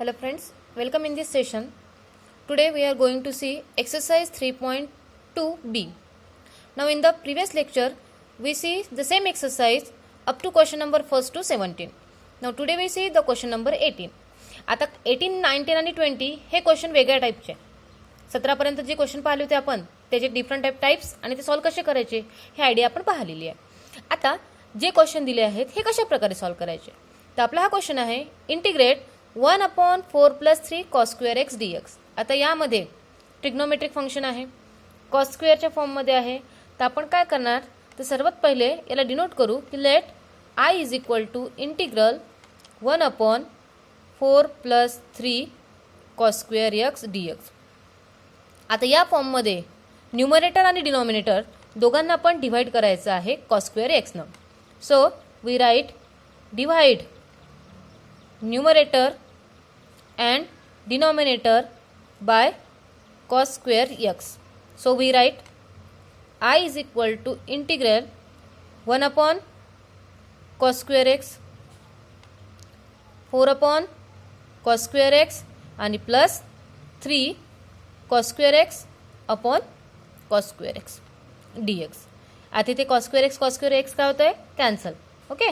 Hello friends, welcome in this session. Today we are going to see exercise 3.2b. Now in the previous lecture we see the same exercise up to question number 1 to 17. Now today we see the question number 18. आता 18, 19 आणि 20 हे question वेगळ्या टाईपचे. 17 पर्यंत जे question पाहिले होते आपण त्याचे डिफरंट टाईप्स आणि ते सॉल्व कसे करायचे हे आयडिया आपण पाहिलेली आहे. आता जे क्वेश्चन दिले आहेत हे कशा प्रकारे सॉल्व करायचे. तर आपला हा क्वेश्चन आहे integrate 1/4 + 3 cos square x dx. आता यामध्ये ट्रिग्नोमेट्रिक फंक्शन आहे, cos स्क्वेअरच्या फॉर्ममध्ये आहे. तर आपण काय करणार तर सर्वात पहिले याला डिनोट करू की let I = integral 1/4 + 3 cos square x dx. आता या फॉर्ममध्ये न्यूमरेटर आणि डिनॉमिनेटर दोघांना आपण डिवाइड करायचं आहे cos square x न. So we write divide numerator and denominator by cos square x. So we write I = integral 1/cos square x 4/cos square x आणि plus 3 cos square x upon cos square x dx. आता इथे cos square x काय होतं आहे cancel. Okay,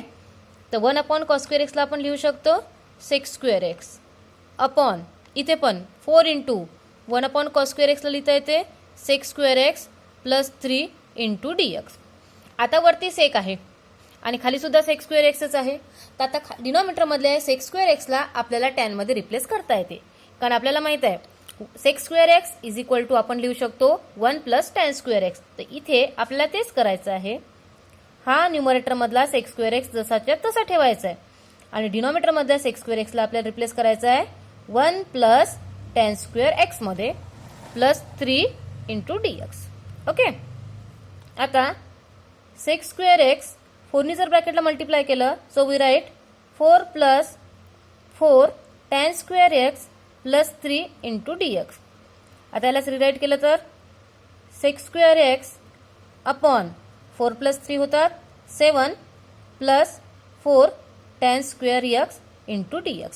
तर 1/cos square x ला आपण लिहू शकतो sec square x अपॉन इथे पण 4 × 1/cos square x ला लिहिता येते sec square x + 3 × dx. आता वरती सेक आहे आणि खाली सुद्धा sec square x च आहे. तर आता डिनॉमिनेटर मधले sec square x ला आपल्याला tan मध्ये रिप्लेस करता येते, कारण आपल्याला माहित आहे sec square x = आपण लिहू शकतो 1 + tan square x. तर इथे आपल्याला तेच करायचं आहे. हा न्यूमरेटर मधला sec square x जसाच्या तसा ठेवायचा आहे आणि डिनॉमिनेटर मधल्या sec square x ला आपल्याला रिप्लेस करायचं आहे 1 + tan square x मध्ये प्लस 3 × dx. ओके, आता sec square x 4 नी जर ब्रॅकेटला मल्टिप्लाय केलं so we right 4 + 4 tan square x + 3 × dx. आता यालाच रिराईट केलं तर sec square x अपॉन 4 + 3 होतात 7 + 4 tan square x × dx.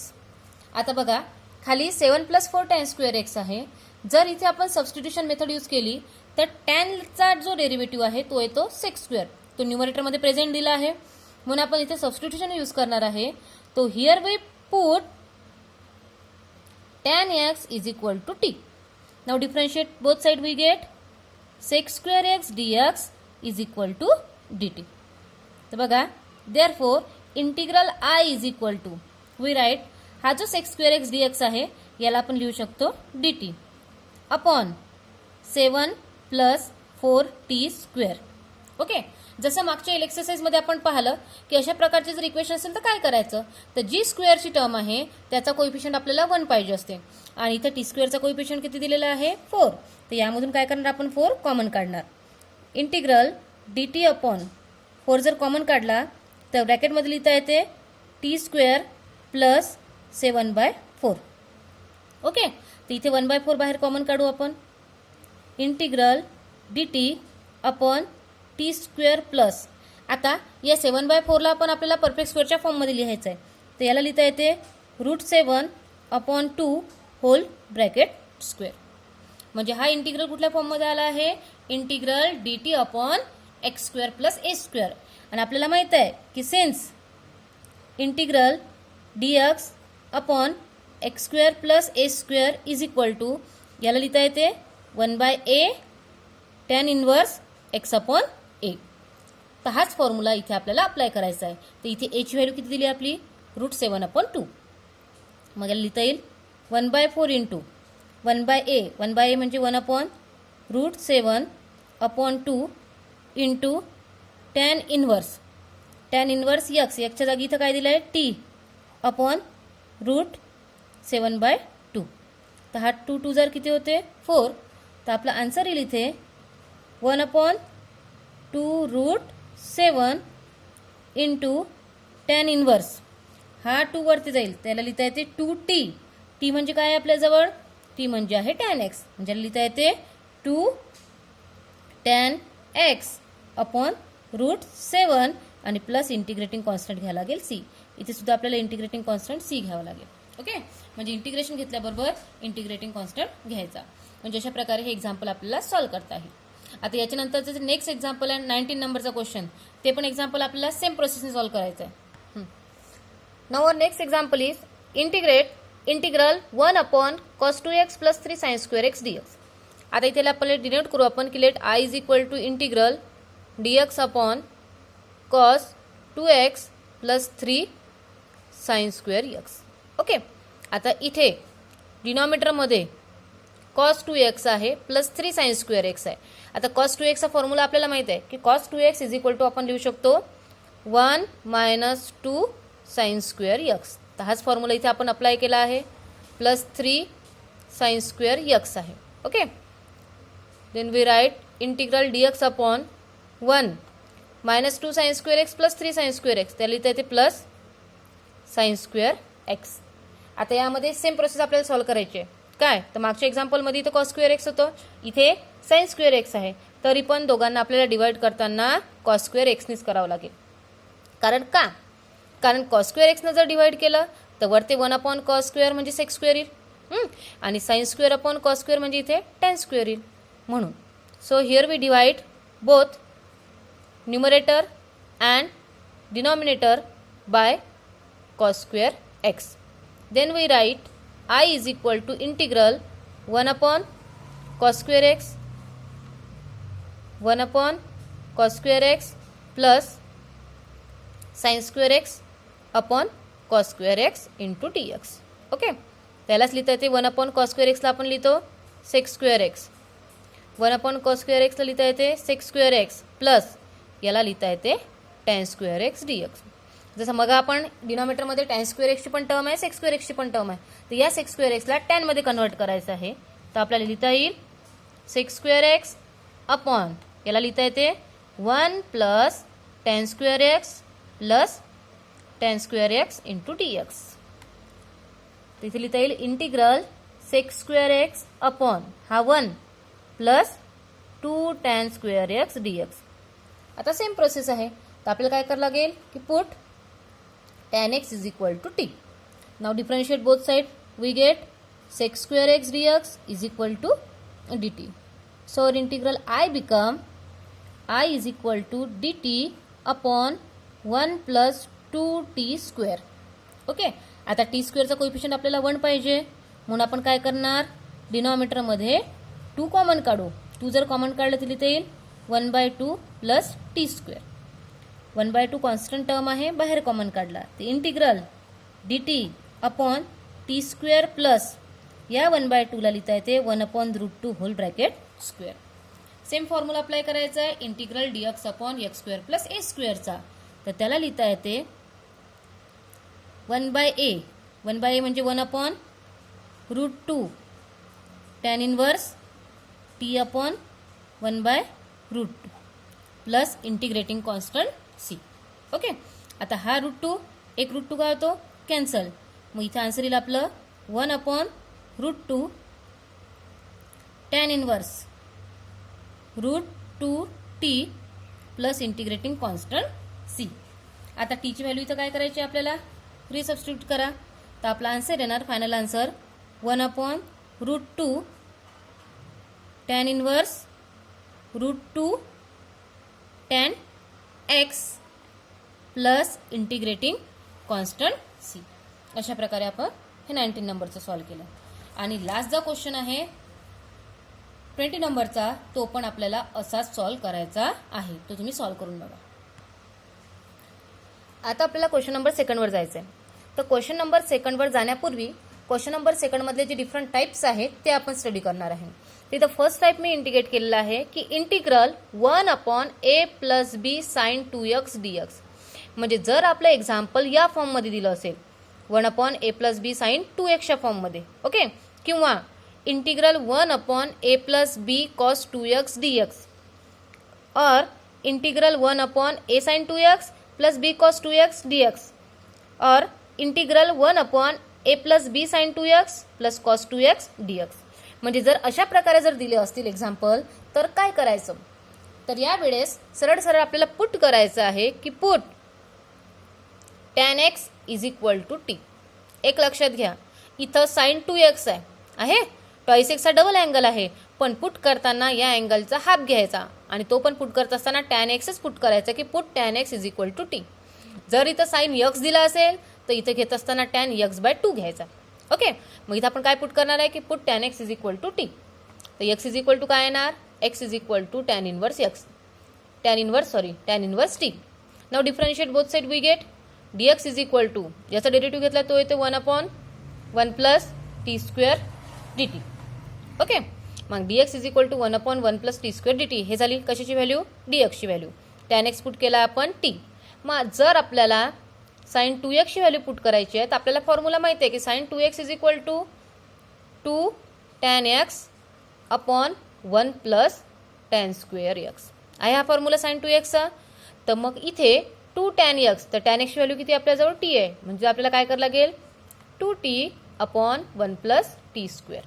आता बघा खाली 7 + 4 tan square x आहे. जर इथे आपण सबस्टिट्यूशन मेथड यूज केली तर tan चा जो डेरिव्हेटिव्ह आहे तो येतो sec square. तो न्यूमरेटर मध्ये प्रेझेंट दिला आहे म्हणून आपण इथे सबस्टिट्यूशन यूज करणार आहे. तो here we put tan x = t. Now differentiate both side we get sec square x dx = dt. तर बघा therefore integral I = we write हा जो sec square x dx आहे याला आपण लिहू शकतो dt अपॉन 7 + 4t². ओके, जसं मागच्या एक्सरसाइज मध्ये आपण पाहिलं की अशा प्रकारचे जर इक्वेशन असेल तर काय करायचं तर जी स्क्वेअरची टर्म आहे त्याचा कोएफिशियंट आपल्याला 1 पाहिजे असते आणि इथे t² चा कोएफिशियंट किती दिलेला आहे 4. तर यामधून काय करणार आपण 4 कॉमन काढणार. इंटिग्रल dt अपॉन 4 जर कॉमन काढला तर ब्रॅकेटमध्ये लिहिता येते t² + 7/4. ओके, तर इथे 1/4 बाहेर कॉमन काढू आपण. Integral dt upon t² plus आता या 7/4 ला आपण आपल्याला परफेक्ट स्क्वेअरच्या फॉर्ममध्ये लिहायचं आहे. तर याला लिहिता येते √7/2 होल ब्रॅकेट स्क्वेअर. म्हणजे हा इंटिग्रल कुठल्या फॉर्ममध्ये आला आहे integral dt upon x² + a². आणि आपल्याला माहित आहे की since integral dx upon x² + a² = याला लिहिता येते 1/a tan inverse x upon a. तर हाच फॉर्म्युला इथे आपल्याला अप्लाय करायचा आहे. तर इथे a ची व्हॅल्यू किती दिली आपली √7/2. मग याला लिहिता येईल 1/4 × 1/a. 1/a म्हणजे 1/√7/2 × tan इनवर्स x. च्या जागी इथं काय दिलं आहे t अपॉन √7/2. तर हा 2 जर किती होते 4. तर आपला आन्सर येईल इथे 1/2√7 × tan इनवर्स. हा 2 वरती जाईल त्याला लिहिता येते 2t. t म्हणजे काय आहे आपल्याजवळ t म्हणजे आहे tan x. म्हणजे लिहिता येते 2 tan x अपॉन √7 आणि प्लस इंटिग्रेटिंग कॉन्स्टंट घ्यायला लागेल c. इथे सुद्धा आपल्याला इंटिग्रेटिंग कॉन्स्टंट c घ्यावं लागेल. ओके, म्हणजे इंटिग्रेशन घेतल्याबरोबर इंटिग्रेटिंग कॉन्स्टंट घ्यायचा. म्हणजे अशा प्रकारे हे एक्झाम्पल आपल्याला सॉल्व्ह करता आहे. आता याच्यानंतरचं जे नेक्स्ट एक्झाम्पल आहे 19 नंबरचा क्वेश्चन, ते पण एक्झाम्पल आपल्याला सेम प्रोसेसने सॉल्व्ह करायचं आहे. Now our next example is integral 1 upon cos 2x plus 3 sin square x dx. आता इथे आपण डिनोट करू आपण की let I is equal to integral dx upon cos 2x plus 3 sin square x. Okay, आता इथे डिनॉमिनेटरमध्ये cos 2x आहे plus 3 sin square x आहे. आता cos 2x चा फॉर्म्युला आपल्याला माहित आहे की cos 2x is equal to आपण लिहू शकतो 1 मायनस 2 sin स्क्वेअर x. तर हाच फॉर्म्युला इथे आपण अप्लाय केला आहे. प्लस 3 sin स्क्वेअर x आहे. Okay, then we write integral dx upon 1 minus 2 sin square x plus 3 sin square x. त्याला इथे येते प्लस sin स्क्वेअर x. आता यामध्ये सेम प्रोसेस आपल्याला सॉल्व्ह करायची आहे. काय तर मागच्या एक्झाम्पलमध्ये इथे cos स्क्वेअर x होतं, इथे sin स्क्वेअर x आहे. तरी पण दोघांना आपल्याला डिवाइड करताना cos स्क्वेअर एक्सनीच करावं लागेल. कारण cos स्क्वेअर एक्सनं जर डिवाइड केलं तर वरती 1 अपॉन cos स्क्वेअर म्हणजे sec स्क्वेअर येईल, आणि sin square upon cos square म्हणजे इथे tan स्क्वेअर येईल. म्हणून so here we divide both numerator and denominator by cos square x. Then we write I is equal to integral 1 upon cos square x 1 upon cos square x plus sin square x upon cos square x into dx. Okay, त्यालाच लिहिता येते 1 upon cos square x ला आपण लिहितो sec square x, 1 upon cos square x ला लिहिता येते sec square x plus याला लिहिता येते tan square x dx. जसं मग आपण डिनॉमिनेटरमध्ये tan स्क्वेअर एक्सची पण टर्म आहे, सेक स्क्वेअर एक्सची पण टर्म आहे, तर या सेक स्क्वेअर एक्सला tan मध्ये कन्वर्ट करायचं आहे. तर आपल्याला लिहिता येईल सेक स्क्वेअर एक्स अपॉन याला लिहिता येते 1 plus tan square x plus tan square x into dx. तिथे लिहिता येईल integral sec square x upon हा 1 plus 2 tan square x dx. आता सेम प्रोसेस आहे, तर आपल्याला काय करावं लागेल की put tan x is equal to t. Now differentiate both sides. We get sec square x dx is equal to dt. So our integral I become I is equal to dt upon 1 plus 2t square. Okay, आता t स्क्वेअरचा coefficient आपल्याला 1 पाहिजे, म्हणून आपण काय करणार डिनॉमिनेटरमध्ये 2 common काढू. 2 जर common काढलं तर लिहिता येईल 1/2 plus t square. 1/2 constant term आहे, बाहेर कॉमन काढला ते integral dt upon t square plus या 1/2 ला लिहिता येते 1/√2 whole bracket square. Same formula apply करायचा आहे integral dx upon x square plus a स्क्वेअरचा. तर त्याला लिहिता येते 1/a म्हणजे 1/√2 tan inverse t upon 1/√2 plus integrating constant c. Okay, आता हा √2 एक √2 काय होतो कॅन्सल, मग इथे आन्सर येईल आपलं 1/√2 tan inverse √2t plus integrating constant c. आता t ची व्हॅल्यू इथं काय करायची आपल्याला रिसबस्टिट्यूट करा, तर आपला आन्सर येणार final answer 1/√2 tan inverse √2 tan x plus integrating constant c. अशा प्रकारे आपण हे 19 नंबरचं सॉल्व्ह केलं. आणि लास्ट जो क्वेश्चन आहे 20 नंबरचा, तो पण आपल्याला असाच सॉल्व्ह करायचा आहे, तो तुम्ही सॉल्व्ह करून बघा. आता आपल्याला क्वेश्चन नंबर 2 वर जायचं आहे. तर क्वेश्चन नंबर 2 वर जाण्यापूर्वी क्वेश्चन नंबर 2 मधले जे डिफरंट टाइप्स आहेत ते आपण स्टडी करणार आहे. तिथं फर्स्ट टाइप मी इंडिकेट केलेला आहे की integral 1/a plus b sine 2x dx. म्हणजे जर आपलं एक्झाम्पल या फॉर्ममध्ये दिलं असेल 1/a प्लस b साइन 2xच्या फॉर्ममध्ये, ओके, किंवा integral 1/a plus b cos 2x dx और integral 1/a sine 2x plus b cos 2x dx और integral 1/a plus b sine 2x plus cos 2x dx. म्हणजे जर अशा प्रकारे जर दिले असतील एक्झाम्पल तर काय करायचं, तर यावेळेस सरळ सरळ आपल्याला पुट करायचं आहे की put tan x is equal to t. एक लक्षात घ्या, इथं साइन 2x आहे, टॉईस एक्सचा डबल अँगल आहे, पण पुट करताना या अँगलचा हाफ घ्यायचा आणि तो पण पुट करत असताना टॅन एक्सच पुट करायचा की put tan x is equal to t. जर इथं साइन यक्स दिला असेल तर इथं घेत असताना टॅन यक्स बाय 2 घ्यायचा. ओके, मग इथं आपण काय पुट करणार आहे की put tan x is equal to t. तर एक्स इज इक्वल टू काय येणार, x is equal to tan inverse x, tan inverse t. Now differentiate both side we get dx is equal to, याचा derivative घेतला तो येते 1/1 plus t square dt. Okay, मग dx is equal to 1/1 plus t square dt. हे झाली कशाची value, dx ची value. Tan x put केला आपण टी. मग जर आपल्याला साइन 2x ची व्हॅल्यू पुट करायची आहे तर आपल्याला फॉर्म्युला माहिती आहे की sine 2x is equal to 2 tan x upon 1 plus tan square x आहे हा फॉर्म्युला साइन 2x चा. तर मग इथे 2 टॅन एक्स, तर टॅन एक्सची व्हॅल्यू किती आपल्याजवळ टी आहे, म्हणजे आपल्याला काय करायला लागेल 2t upon 1 plus t square.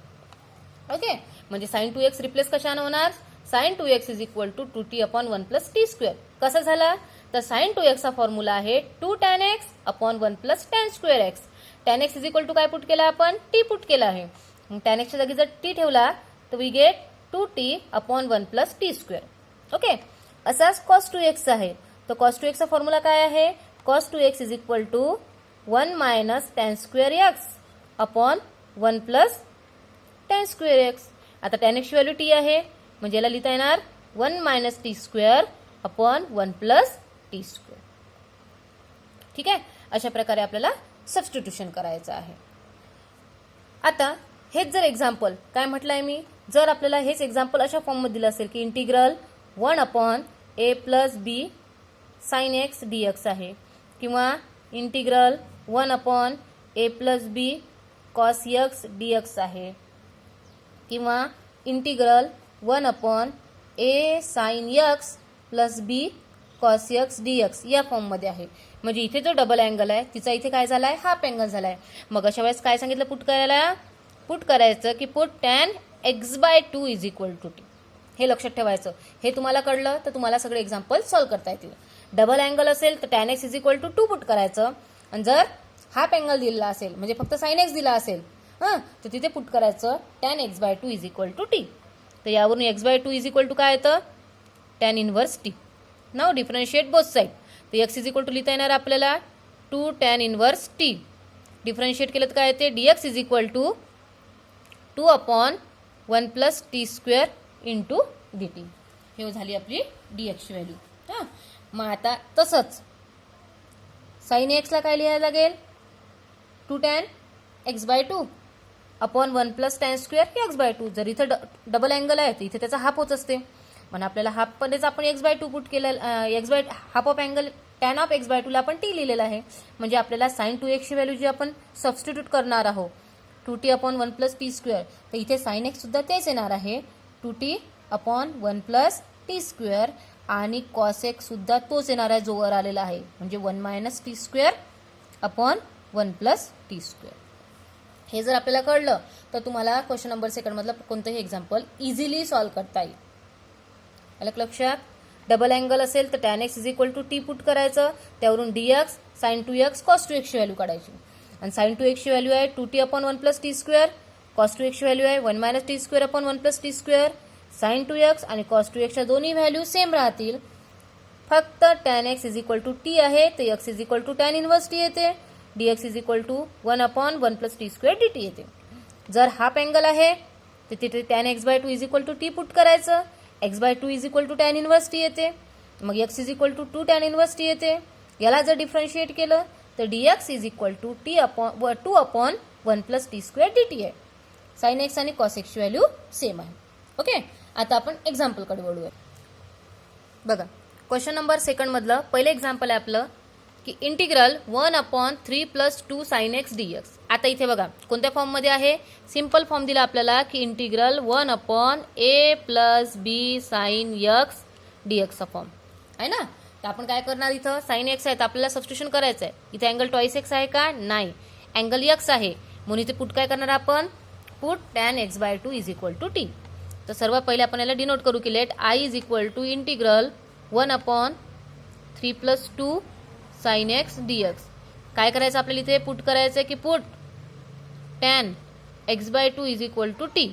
Okay, म्हणजे साइन 2x रिप्लेस कशाने होणार, sine 2x is equal to 2t upon 1 plus t square. कसं झाला, तर साइन 2x चा फॉर्म्युला आहे 2 tan x upon 1 plus tan square x. Tan x is equal to काय put केला आपण, टी पुट केला आहे. मग टॅन एक्सच्या जागी जर टी ठेवला तर we get 2t upon 1 plus t square. Okay, असाच कॉस 2x आहे. तर कॉस 2x चा फॉर्म्युला काय आहे, cos 2x is equal to 1 minus tan square x upon 1 plus tan square x. आता टॅन एक्सची व्हॅल्यू टी आहे, म्हणजे याला लिहिता येणार 1 minus t square upon 1 plus t square. ठीक आहे, अशा प्रकारे आपल्याला सबस्टिट्यूशन करायचं आहे. आता हेच जर एक्झाम्पल काय म्हटलंय मी, जर आपल्याला हेच एक्झाम्पल अशा फॉर्ममध्ये दिलं असेल की इंटिग्रल 1 अपॉन ए प्लस बी साइन एक्स dx आहे, किंवा इंटिग्रल 1 अपॉन ए प्लस बी कॉस एक्स dx आहे, किंवा इंटिग्रल 1 अपॉन ए साइन एक्स प्लस बी कॉस एक्स dx या फॉर्ममध्ये आहे. म्हणजे इथे जो डबल अँगल आहे तिचा इथे काय झालाय, हाफ अँगल झालाय. मग अशा वेळेस काय सांगितलं पुट करायला, पुट करायचं की put tan x by 2 is equal to t. हे लक्षात ठेवायचं. हे तुम्हाला कळलं तर तुम्हाला सगळे एक्झाम्पल सॉल्व्ह करता येतील. डबल अँगल असेल तर tan x is equal to 2 put करायचं, आणि जर हाफ अँगल दिलेला असेल म्हणजे फक्त साइन एक्स दिला असेल तर तिथे पुट करायचं tan x by 2 is equal to t. तर यावरून x by 2 is equal to काय येतं, tan inverse t. Now differentiate both side. तर एक्स इज इक्वल टू लिहिता येणार आपल्याला 2 टॅन इनवर्स टी. डिफरन्शिएट केलं तर काय येते, dx is equal to 2 upon 1 plus t square into dt. हे झाली आपली dx ची व्हॅल्यू. हां, मग आता तसंच साइन एक्सला काय लिहायला लागेल, 2 tan x by 2 upon 1 plus tan square x by 2. जर इथं डबल अँगल आहे तर इथे त्याचा हाफ होत असते, पण आपल्याला हाफमध्येच आपण एक्स बाय 2 पुट केलं, x by half of angle tan of x by 2 ला आपण टी लिहिलेला आहे. म्हणजे आपल्याला साइन 2x ची व्हॅल्यू जी आपण सबस्टिट्यूट करणार आहोत 2t upon 1 plus t square, तर इथे साइन एक्स सुद्धा तेच येणार आहे 2t upon 1 plus t square, आणि कॉस एक्स सुद्धा तोच येणार आहे जो वर आलेला आहे, म्हणजे 1 minus t square upon 1 plus t square. हे जर आपल्याला कळलं तर तुम्हाला क्वेश्चन नंबर 2 मधलं कोणतंही एक्झाम्पल इझिली सॉल्व्ह करता येईल. आलं लक्षात. डबल अँगल असेल तर tan x is equal to t put करायचं, त्यावरून dx sign 2x cos 2x ची व्हॅल्यू काढायची. आणि साइन 2x ची व्हॅल्यू आहे 2t upon 1 plus t square, cos 2x ची व्हॅल्यू आहे 1 minus t square upon 1 plus t square. Sine 2x आणि कॉस 2x च्या दोन्ही व्हॅल्यू सेम राहतील, फक्त tan x is equal to t आहे तर x is equal to tan inverse t येते, dx is equal to 1 upon 1 plus t square dt येते. जर हाफ अँगल आहे तर तिथे tan x by 2 is equal to t put करायचं, x by 2 is equal to tan inverse t येते, मग x is equal to 2 tan inverse t येते. याला जर डिफरन्शिएट केलं तर dx is equal to t upon 2 upon 1 plus t square dt आहे. Sine x आणि कॉस एक्सची व्हॅल्यू सेम आहे. ओके, आता आपण एक्झाम्पलकडे वळूया. बघा, क्वेश्चन नंबर 2 मधलं पहिलं एक्झाम्पल आहे आपलं की integral 1 upon 3 plus 2 sine x dx. आता इथे बघा कोणत्या फॉर्ममध्ये आहे, सिंपल फॉर्म दिला आपल्याला की इंटिग्रल 1 अपॉन ए प्लस बी साइन एक्स dx चा फॉर्म आहे ना. तर आपण काय करणार, इथं साइन एक्स आहे तर आपल्याला सबस्टिट्यूशन करायचं आहे. इथे अँगल टॉईस एक्स आहे का, नाही, अँगल एक्स आहे, म्हणून इथे पुट काय करणार आपण, put tan x by 2 is equal to t. तर सर्वात पहिले आपण याला डिनोट करू की let I is equal to integral 1 upon 3 plus 2 sine x dx. काय करायचं आपल्याला इथे पुट करायचं आहे की put tan x by two is equal to t.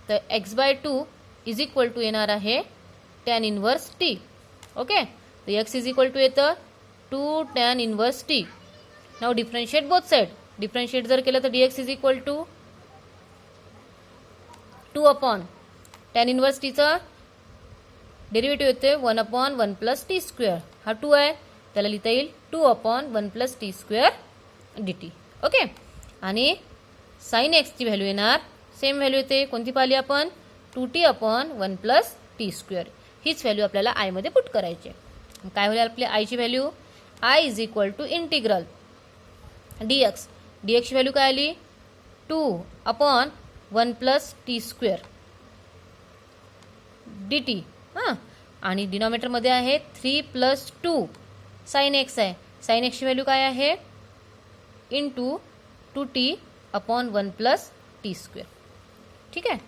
तर x by two is equal to येणार आहे टॅन इनवर्स टी. ओके, तर एक्स इज इक्वल टू येतं 2 tan inverse t. Now differentiate both side. Differentiate जर केलं तर dx is equal to 2 upon tan inverse टीचा derivative येते 1 अपॉन 1 प्लस टी स्क्वेअर. हा 2 आहे, त्याला लिहिता येईल 2 upon 1 plus t square dt. Okay, आणि साइन एक्सची व्हॅल्यू येणार सेम व्हॅल्यू येते. कोणती पाहिली आपण? 2t upon 1 plus t square. हीच व्हॅल्यू आपल्याला आयमध्ये पुट करायची आहे. काय होईल आपली आयची value? I is equal to integral dx. dxची व्हॅल्यू काय आली? 2 upon 1 plus t square dt. हां, आणि डिनॉमिनेटरमध्ये आहे 3 प्लस 2 साइन एक्स आहे. साइन एक्सची व्हॅल्यू काय आहे? Into 2t upon 1 plus t square. ठीक आहे,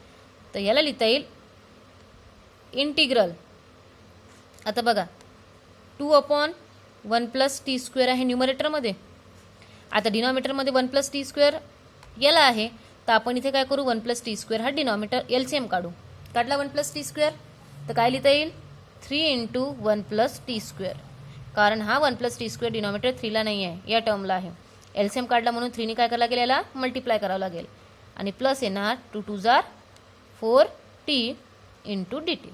तर याला लिहिता येईल इंटिग्रल. आता बघा 2 अपॉन 1 प्लस टी स्क्वेअर आहे न्यूमरेटरमध्ये. आता डिनॉमिनेटरमध्ये 1 प्लस टी स्क्वेअर याला आहे, तर आपण इथे काय करू? 1 प्लस टी स्क्वेअर हा डिनॉमिनेटर एलसीएम काढू. काढला 1 प्लस टी स्क्वेअर, तर काय लिहिता येईल? 3 इंटू 1 प्लस टी स्क्वेअर. कारण हा 1 प्लस टी स्क्वेअर डिनॉमिनेटर 3ला नाही आहे, या टर्मला आहे. एलसीएम काढला म्हणून 3ने काय करावं लागेल? याला मल्टिप्लाय करावं लागेल. आणि प्लस येणार 2 2 जार 4t इंटू dt.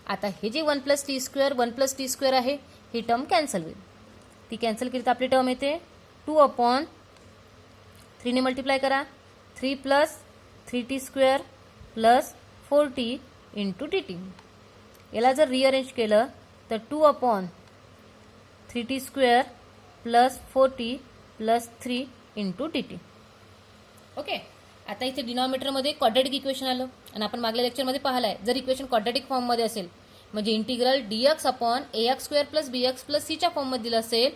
आता हे जे 1 प्लस टी स्क्वेअर आहे, ही टर्म कॅन्सल होईल. ती कॅन्सल केली तर आपली टर्म येते 2 अपॉन 3ने मल्टिप्लाय करा 3 plus 3t square plus 4t into dt. याला जर रिअरेंज केलं तर 2 upon 3t square plus 4t plus 3 into dt. Okay, आता इथे डिनॉमिनेटरमध्ये क्वाड्रॅटिक इक्वेशन आलं, आणि आपण मागल्या लेक्चरमध्ये पाहिलं आहे जर इक्वेशन क्वाड्रॅटिक फॉर्ममध्ये असेल म्हणजे integral dx upon ax square plus bx plus cच्या फॉर्ममध्ये दिलं असेल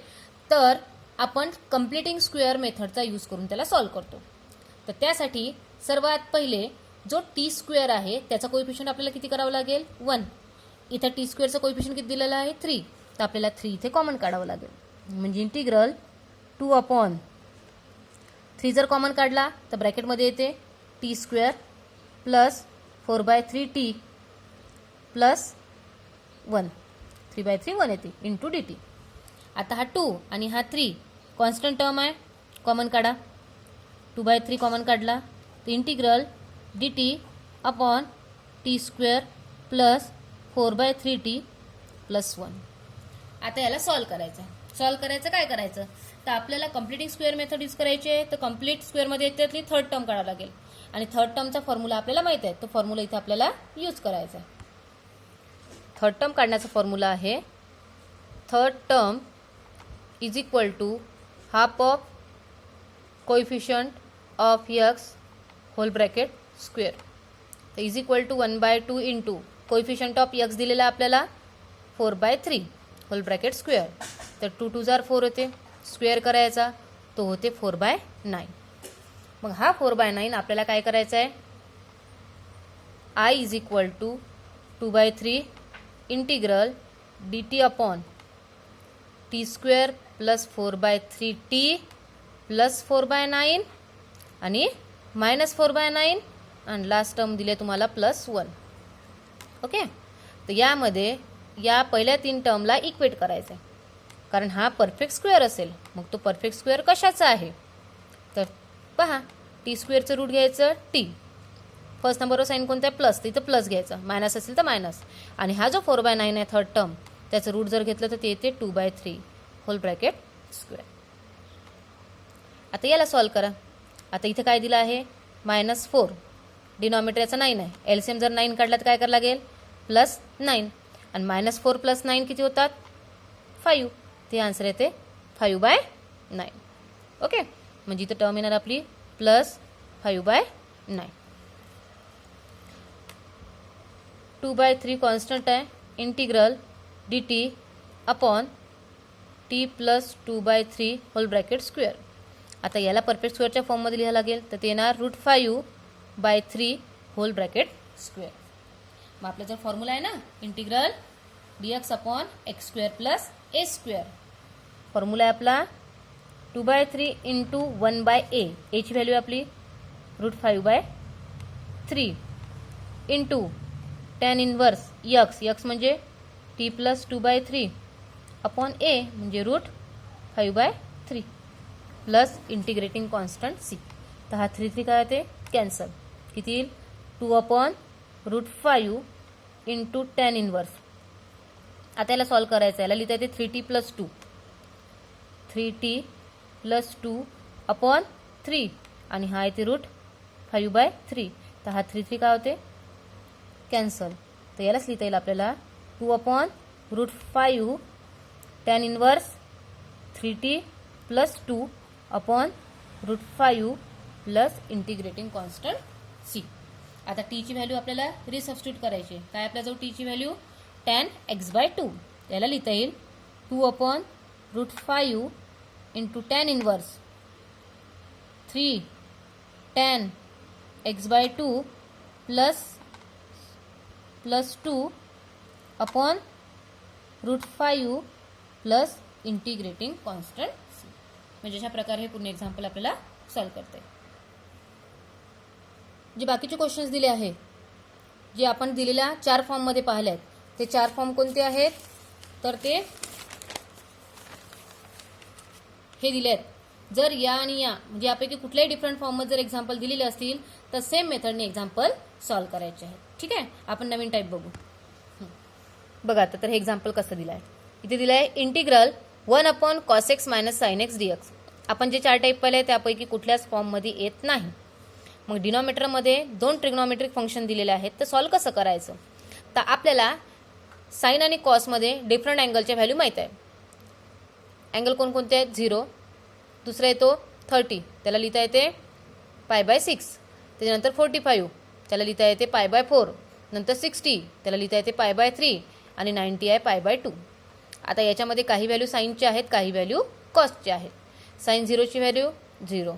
तर आपण कम्प्लिटिंग स्क्वेअर मेथडचा यूज करून त्याला सॉल्व्ह करतो. तर त्यासाठी सर्वात पहिले जो टी स्क्वेअर आहे त्याचा कोएफिशियंट आपल्याला किती करावं लागेल? 1. इथं टी स्क्वेअरचं कोएफिशियंट किती दिलेलं आहे? 3. तर आपल्याला 3 इथे कॉमन काढावं लागेल. म्हणजे इंटिग्रल 2 अपॉन 3 जर कॉमन काढला तर ब्रॅकेटमध्ये येते T square plus 4/3t plus 1. 3/3 1 येते इंटू dt. आता हा 2 आणि हा 3 कॉन्स्टंट टर्म आहे, कॉमन काढा. 2/3 कॉमन काढला तर integral dt upon t square plus 4/3t plus 1. आता याला सॉल्व्ह करायचं. काय करायचं? तर आपल्याला कम्प्लिटिंग स्क्वेअर मेथड यूज करायची आहे. तर कम्प्लीट स्क्वेअरमध्ये त्यातली थर्ड टर्म काढावं लागेल, आणि थर्ड टर्मचा फॉर्म्युला आपल्याला माहिती आहे. तो फॉर्म्युला इथे आपल्याला यूज करायचा आहे. थर्ड टर्म काढण्याचा फॉर्म्युला आहे third term is equal to half of coefficient of x whole bracket square. तर is equal to 1/2 into coefficient of x दिलेला आपल्याला 4/3 होल ब्रॅकेट स्क्वेअर. तर 2 2 जार 4 होते, स्क्वेअर करायचा तो होते 4/9. मग हा 4/9 आपल्याला काय करायचा आहे? I is equal to 2/3 integral dt upon t square plus 4/3t plus 4/9 आणि मायनस 4/9 आणि लास्ट टर्म दिले तुम्हाला प्लस 1. ओके, तर यामध्ये या पहिल्या 3 टर्मला इक्वेट करायचं आहे, कारण हा परफेक्ट स्क्वेअर असेल. मग तो परफेक्ट स्क्वेअर कशाचा आहे? तर पहा, टी स्क्वेअरचं रूट घ्यायचं टी. फर्स्ट नंबरवर साईन कोणता आहे? प्लस. तिथं प्लस घ्यायचं, मायनस असेल तर मायनस. आणि हा जो 4/9 आहे थर्ड टर्म, त्याचं रूट जर घेतलं तर ते येते 2/3 होल ब्रॅकेट स्क्वेअर. आता याला सॉल्व्ह करा. आता इथे काय दिलं आहे? -4. डिनॉमिनेटर याचा 9 आहे. एलसीएम जर 9 काढला तर काय करावं लागेल? +9. आणि -4 + 9 किती होतात? 5. ते आन्सर येते 5/9. ओके, म्हणजे इथं टर्म येणार आपली +5/9. 2/3 कॉन्स्टंट आहे. Integral dt upon t plus 2/3 whole bracket square. आता याला परफेक्ट स्क्वेअरच्या फॉर्ममध्ये लिहावं लागेल, तर ते येणार √5/3 होल ब्रॅकेट स्क्वेअर. मग आपला जो फॉर्म्युला आहे ना, integral dx upon x square plus a square. Formula आहे आपला 2/3 इंटू 1/a, एची व्हॅल्यू आपली √5/3 इंटू tan इनवर्स x म्हणजे t प्लस 2/3 अपॉन a म्हणजे √5/3 प्लस इंटिग्रेटिंग कॉन्स्टंट c. तर हा 3 काय होते कॅन्सल. किती येईल 2/√5 इंटू tan इनवर्स. आता याला सॉल्व करायचं आहे. याला लिहिता येते 3t plus 2 3t plus 2 upon 3 आणि हा येते √5/3. तर हा 3 काय होते कॅन्सल. तर यालाच लिहिता येईल आपल्याला 2/√5 tan inverse 3t plus 2 upon √5 plus integrating constant c. आता टीची व्हॅल्यू आपल्याला रिसबस्टिट्यूट करायची. काय आपल्याजवळ टीची व्हॅल्यू tan x/2. याला लिहिता येईल 2/√5 into tan inverse 3 tan x/2 plus 2 upon √5 plus integrating constant c. म्हणजे अशा प्रकारे हे पूर्ण एक्झाम्पल आपल्याला सॉल्व करते. जे बाकीचे क्वेश्चन्स दिले आहेत, जे आपण दिलेल्या 4 फॉर्ममध्ये पाहिले आहेत, ते 4 फॉर्म कोणते आहेत तर ते हे दिले आहेत. जर या आणि या म्हणजे यापैकी कुठल्याही डिफरंट फॉर्ममध्ये जर एक्झाम्पल दिलेले असतील तर सेम मेथडने एक्झाम्पल सॉल्व करायचे आहेत. ठीक आहे, आपण नवीन टाईप बघू. बघा आता तर हे एक्झाम्पल कसं दिलं आहे. इथे दिलं आहे integral 1/cos x minus sine x dx. आपण जे 4 टाईप पाहिले त्यापैकी कुठल्याच फॉर्ममध्ये येत नाही. मग डिनॉमिनेटरमध्ये 2 ट्रिग्नॉमेट्रिक फंक्शन दिलेले आहेत, तर सॉल्व कसं करायचं. तर आपल्याला साइन आणि कॉसमध्ये डिफरंट अँगलच्या व्हॅल्यू माहीत आहे. अँगल कोणकोणते आहेत 0, दुसरा येतो 30, त्याला लिहिता येते π/6. त्याच्यानंतर 45, त्याला लिहिता येते π/4. नंतर 60, त्याला लिहिता येते π/3 आणि 90 आहे π/2. आता याच्यामध्ये काही व्हॅल्यू साईनचे आहेत, काही व्हॅल्यू कॉसचे आहेत. साइन 0ची व्हॅल्यू 0,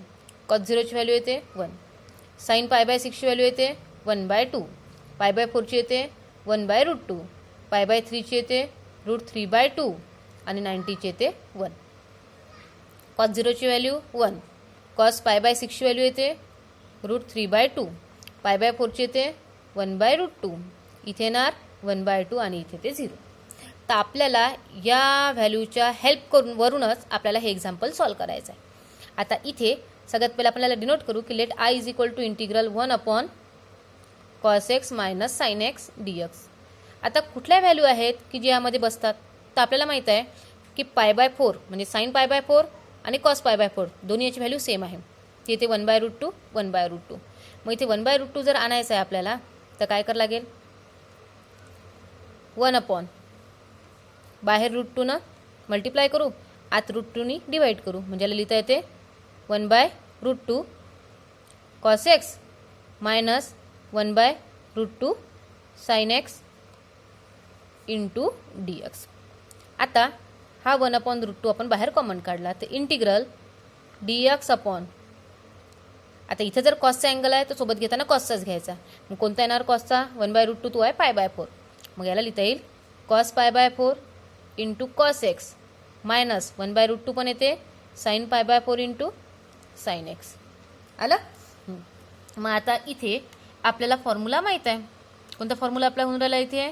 कॉस 0ची व्हॅल्यू येते 1, साइन π/6ची व्हॅल्यू येते 1/2, π/4ची येते 1/√2, π/3ची येते √3/2 आणि 90ची येते 1. कॉस 0ची व्हॅल्यू 1, कॉस π/6ची व्हॅल्यू येते √3/2, π/4ची येते 1/√2, इथे येणार 1/2 आणि इथे ते 0. तर आपल्याला या व्हॅल्यूच्या हेल्प वरूनच आपल्याला हे एक्झाम्पल सॉल्व करायचं आहे. आता इथे सगळ्यात पहिला आपल्याला डिनोट करू की let i is equal to integral 1/cos x minus sine x dx. आता कुठल्या व्हॅल्यू आहेत की जे यामध्ये बसतात. तर आपल्याला माहीत आहे की π/4 म्हणजे साइन π/4 आणि कॉस π/4 दोन्ही याची व्हॅल्यू सेम आहे. ती इथे 1/√2 1/√2. मग इथे 1/√2 जर आणायचं आहे आपल्याला तर काय करावं लागेल 1 बाहेर √2 मल्टिप्लाय करू, आत √2 डिवाइड करू, म्हणजे याला लिहिता येते 1/√2 cos x minus 1/√2 sine x into dx. आता हा 1/√2 आपण बाहेर कॉमन काढला तर इंटिग्रल dx अपॉन, आता इथे जर कॉसचा अँगल आहे तर सोबत घेताना कॉसचाच घ्यायचा. मग कोणता येणार कॉसचा 1/√2 तो आहे π/4. मग याला लिहिता येईल cos π/4 into cos x minus 1/√2 पण येते साइन π/4 इंटू साइन एक्स. आलं. मग आता इथे आपल्याला फॉर्म्युला माहीत आहे. कोणता फॉर्म्युला आपला होऊन राहिला इथे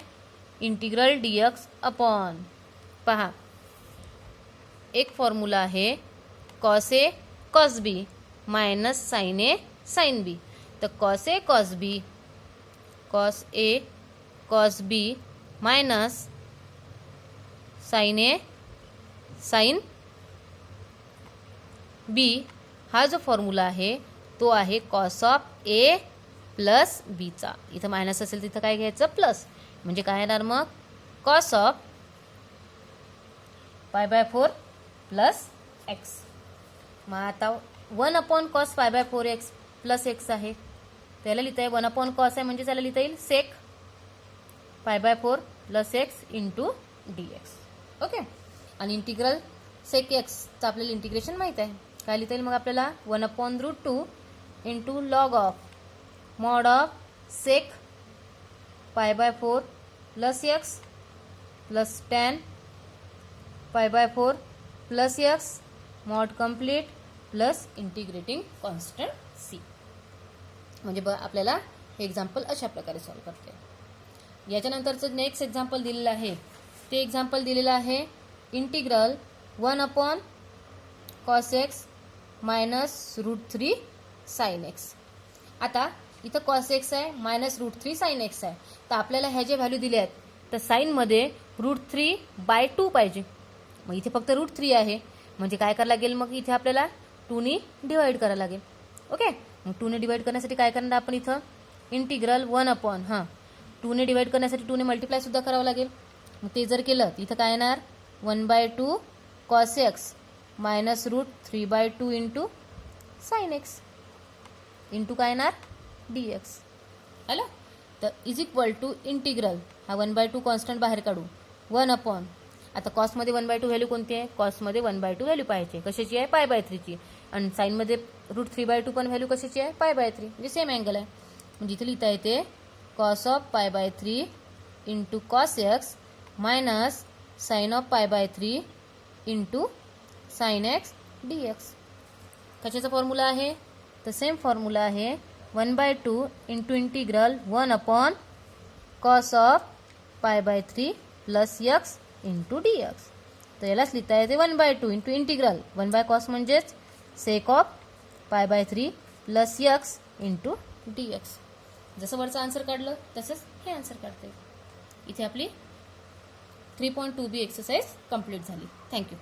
इंटिग्रल dx अपॉन, पहा एक फॉर्म्युला आहे cos A cos B minus sign A sine B. तर cos A cos B minus sign A sine B हा जो फॉर्म्युला आहे तो आहे कॉस ऑफ ए प्लस बीचा. इथं मायनस असेल तिथं काय घ्यायचं प्लस, म्हणजे काय येणार मग कॉस ऑफ π/4 प्लस एक्स. मग आता 1/cos π/4 एक्स प्लस एक्स आहे, त्याला लिहिता येईल 1/cos आहे म्हणजे त्याला लिहिता येईल sec π/4 plus x into dx. Okay. आणि इंटिग्रल सेक एक्सचं आपल्याला इंटिग्रेशन माहीत आहे. काय लिहिता येईल मग आपल्याला 1/√2 into log of mod of sec π/4 plus x plus tan π/4 plus x mod complete plus integrating constant c. म्हणजे आपल्याला हे एक्झाम्पल अशा प्रकारे सॉल्व्ह करते. याच्यानंतरचं नेक्स्ट एक्झाम्पल दिलेलं आहे ते एक्झाम्पल दिलेलं आहे integral 1 cos x minus √3 sin x. आता इथं cos x आहे मायनस √3 sin x आहे. तर आपल्याला ह्या जे व्हॅल्यू दिल्या आहेत तर साईनमध्ये √3/2 पाहिजे. मग इथे फक्त √3 आहे म्हणजे काय करायला लागेल मग इथे आपल्याला 2ने डिवाइड करायला लागेल. ओके, मग 2ने डिवाइड करण्यासाठी काय करणार आपण इथं इंटिग्रल 1 2ने डिवाइड करण्यासाठी 2ने मल्टिप्लाय सुद्धा करावं लागेल. मग ते जर केलं तर इथं काय येणार 1/2 cos x minus √3/2 into sin x into काय येणार dx. आलं. तर इज इक्वल टू इंटिग्रल हा 1/2 कॉन्स्टंट बाहेर काढू 1 आता कॉसमध्ये 1/2 व्हॅल्यू कोणती आहे कॉसमध्ये 1/2 व्हॅल्यू पाहिजे कशाची आहे π/3 ची आणि साईनमध्ये √3/2 पण व्हॅल्यू कशाची आहे π/3 म्हणजे सेम अँगल आहे. म्हणजे इथे लिहिता येते cos of π/3 into cos x minus sine of π/3 into sin x dx. कशाचा फॉर्म्युला आहे तर सेम फॉर्म्युला आहे 1/2 into integral 1 cos of π/3 plus x into dx. तर यालाच लिहिता येते 1/2 इंटू इंटिग्रल 1/cos म्हणजेच sec of π/3 plus x into dx. जसं वरचं आन्सर काढलं तसंच हे आन्सर काढते. इथे आपली 3.2b एक्सरसाइज कंप्लीट झाली. थँक्यू.